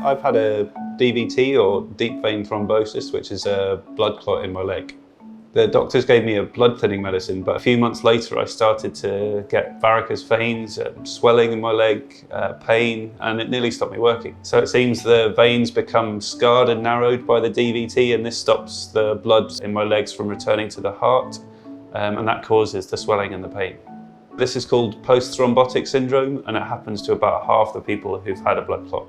I've had a DVT, or deep vein thrombosis, which is a blood clot in my leg. The doctors gave me a blood thinning medicine, but a few months later I started to get varicose veins, swelling in my leg, pain, and it nearly stopped me working. So it seems the veins become scarred and narrowed by the DVT, and this stops the blood in my legs from returning to the heart, and that causes the swelling and the pain. This is called post thrombotic syndrome, and it happens to about half the people who've had a blood clot.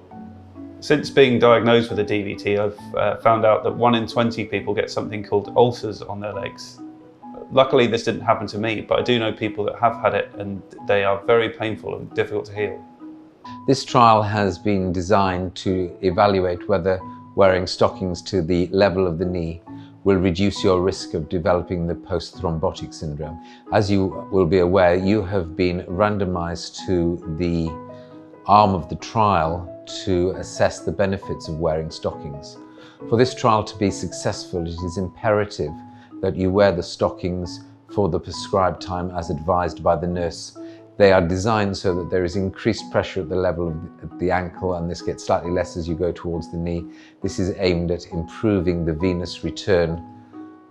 Since being diagnosed with a DVT, I've found out that 1 in 20 people get something called ulcers on their legs. Luckily, this didn't happen to me, but I do know people that have had it, and they are very painful and difficult to heal. This trial has been designed to evaluate whether wearing stockings to the level of the knee will reduce your risk of developing the post-thrombotic syndrome. As you will be aware, you have been randomized to the arm of the trial to assess the benefits of wearing stockings. For this trial to be successful, it is imperative that you wear the stockings for the prescribed time as advised by the nurse. They are designed so that there is increased pressure at the level of the ankle, and this gets slightly less as you go towards the knee. This is aimed at improving the venous return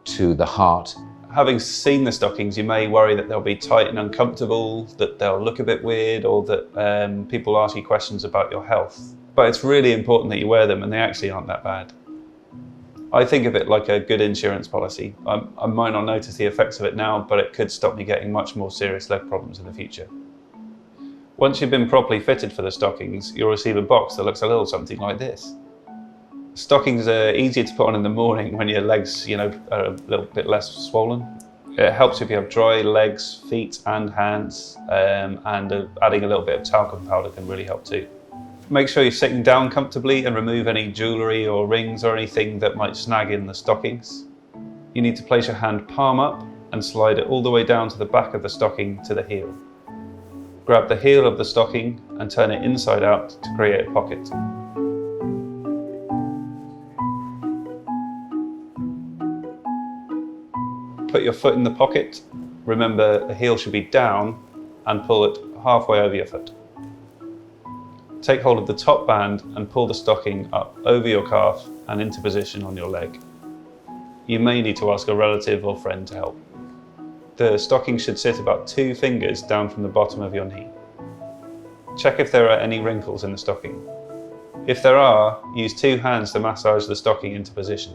to the heart. Having seen the stockings, you may worry that they'll be tight and uncomfortable, that they'll look a bit weird, or that people ask you questions about your health. But it's really important that you wear them, and they actually aren't that bad. I think of it like a good insurance policy. I might not notice the effects of it now, but it could stop me getting much more serious leg problems in the future. Once you've been properly fitted for the stockings, you'll receive a box that looks a little something like this. Stockings are easier to put on in the morning when your legs, are a little bit less swollen. It helps if you have dry legs, feet and hands, and adding a little bit of talcum powder can really help too. Make sure you're sitting down comfortably and remove any jewellery or rings or anything that might snag in the stockings. You need to place your hand palm up and slide it all the way down to the back of the stocking to the heel. Grab the heel of the stocking and turn it inside out to create a pocket. Put your foot in the pocket. Remember, the heel should be down, and pull it halfway over your foot. Take hold of the top band and pull the stocking up over your calf and into position on your leg. You may need to ask a relative or friend to help. The stocking should sit about 2 fingers down from the bottom of your knee. Check if there are any wrinkles in the stocking. If there are, use 2 hands to massage the stocking into position.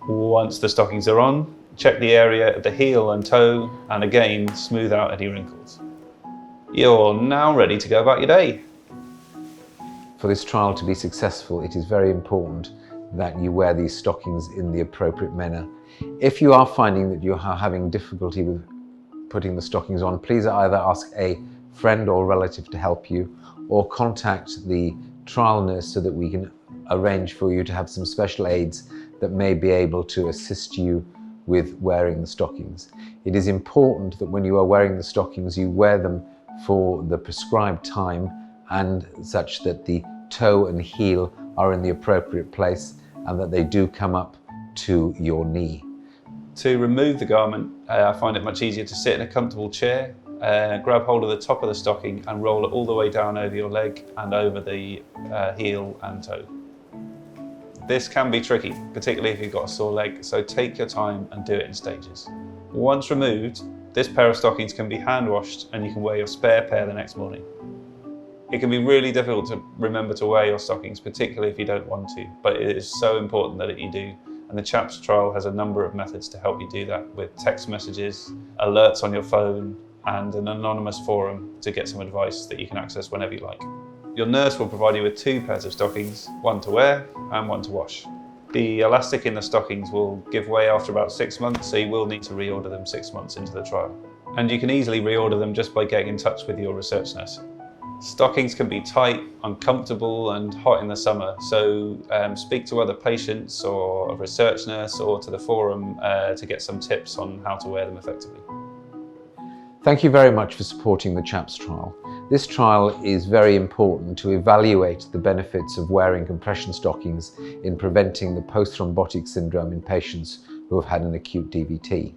Once the stockings are on, check the area of the heel and toe, and again, smooth out any wrinkles. You're now ready to go about your day. For this trial to be successful, it is very important that you wear these stockings in the appropriate manner. If you are finding that you are having difficulty with putting the stockings on, please either ask a friend or relative to help you, or contact the trial nurse so that we can arrange for you to have some special aids that may be able to assist you with wearing the stockings. It is important that when you are wearing the stockings, you wear them for the prescribed time, and such that the toe and heel are in the appropriate place and that they do come up to your knee. To remove the garment, I find it much easier to sit in a comfortable chair, grab hold of the top of the stocking and roll it all the way down over your leg and over the heel and toe. This can be tricky, particularly if you've got a sore leg, so take your time and do it in stages. Once removed, this pair of stockings can be hand washed and you can wear your spare pair the next morning. It can be really difficult to remember to wear your stockings, particularly if you don't want to, but it is so important that you do. And the CHAPS trial has a number of methods to help you do that, with text messages, alerts on your phone, and an anonymous forum to get some advice that you can access whenever you like. Your nurse will provide you with 2 pairs of stockings, one to wear and one to wash. The elastic in the stockings will give way after about 6 months, so you will need to reorder them 6 months into the trial. And you can easily reorder them just by getting in touch with your research nurse. Stockings can be tight, uncomfortable and hot in the summer, so speak to other patients or a research nurse or to the forum to get some tips on how to wear them effectively. Thank you very much for supporting the CHAPS trial. This trial is very important to evaluate the benefits of wearing compression stockings in preventing the post-thrombotic syndrome in patients who have had an acute DVT.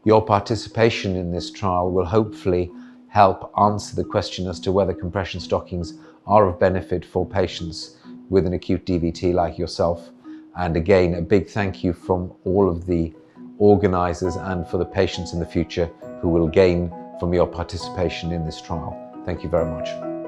Your participation in this trial will hopefully help answer the question as to whether compression stockings are of benefit for patients with an acute DVT like yourself. And again, a big thank you from all of the organisers and for the patients in the future who will gain from your participation in this trial. Thank you very much.